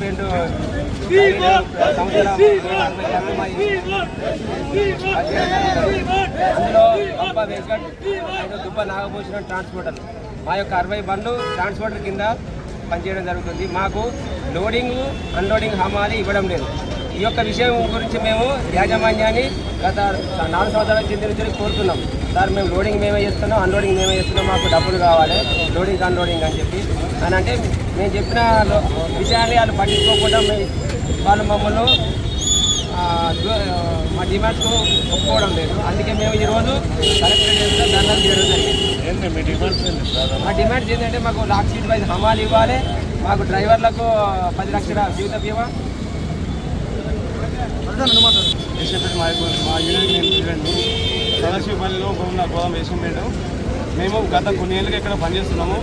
Accident అందులో గొప్ప వెంకట్ దుబ్బ నాగభూషణం ట్రాన్స్పోర్టర్ మా యొక్క 60 బండ్లు ట్రాన్స్పోర్టర్ కింద పనిచేయడం జరుగుతుంది. మాకు లోడింగ్ అన్లోడింగ్ హమాలి ఇవ్వడం లేదు. ఈ యొక్క విషయం గురించి మేము యాజమాన్యాన్ని గత 4 సంవత్సరాల కింద నుంచి కోరుతున్నాం. సార్ మేము లోడింగ్ మేమే చేస్తున్నాం, అన్లోడింగ్ మేమే చేస్తున్నాం, మాకు డబ్బులు కావాలి లోడింగ్ అన్లోడింగ్ అని చెప్పి అని అంటే మేము చెప్పిన విషయాన్ని వాళ్ళు పట్టించుకోకుండా వాళ్ళు మమ్మల్ని మా డిమాండ్స్కు ఒప్పుకోవడం లేదు. అందుకే మేము ఈరోజు కలెక్టరేట్ ధర్నాలు చేయడం జరిగింది. మా డిమాండ్స్ ఏంటంటే మాకు లాక్ సీట్ వైజ్ హమాలు ఇవ్వాలి, మాకు డ్రైవర్లకు 10 లక్షల జీవిత బీమా. మా యూనియన్ సదాశివపల్లిలో ఉన్న గోదాం వేసినపేట. మేము గత కొన్ని ఏళ్ళుగా ఇక్కడ పనిచేస్తున్నాము.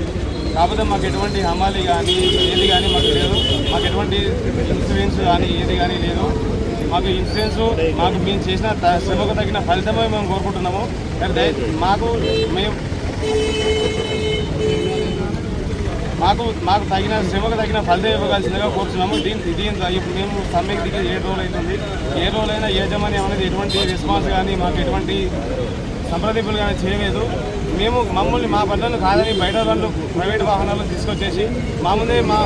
కాకపోతే మాకు ఎటువంటి హమాలి కానీ ఏది కానీ మాకు లేదు. మాకు ఎటువంటి ఇన్సూరెన్స్ కానీ ఏది కానీ లేదు. మాకు ఇన్సూరెన్స్ మాకు మేము చేసిన శ్రమకు తగిన ఫలితమే మేము కోరుకుంటున్నాము. కానీ మాకు తగిన శ్రమకు తగిన ఫలితం ఇవ్వవలసిందిగా కోరుతున్నాము. ఇప్పుడు మేము సమ్మెకి దిగి 7 రోజులు అవుతుంది. 7 రోజులైనా యాజమాన్యం అనేది ఎటువంటి రెస్పాన్స్ కానీ మాకు ఎటువంటి సంప్రదింపులు కానీ చేయలేదు. మమ్మల్ని మా బండ్లను కాదని బయట బండ్లు ప్రైవేట్ వాహనాలు తీసుకొచ్చేసి మా ముందే మా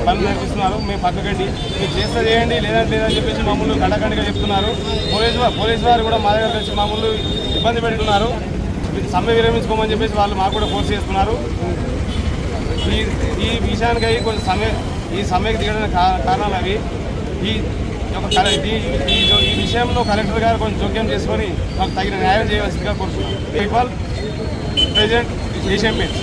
బండ్లు నడిపిస్తున్నారు. మేము పక్కకండి మీరు చేస్తే చేయండి లేదంటే లేదని చెప్పేసి మమ్మల్ని గడగండిగా చెప్తున్నారు. పోలీసు వారు కూడా మా దగ్గర వచ్చి మమ్మల్ని ఇబ్బంది పెడుతున్నారు. సమ్మె విరమించుకోమని చెప్పేసి వాళ్ళు మాకు కూడా ఫోర్స్ చేస్తున్నారు. ఈ విషయానికి అవి కొంచెం ఈ సమ్మెకి దిగడానికి కారణాలు అవి. ఈ విషయంలో కలెక్టర్ గారు కొంచెం జోక్యం చేసుకొని మాకు తగిన న్యాయం చేయవలసిందిగా కోరుతున్నాం. President Asian paints.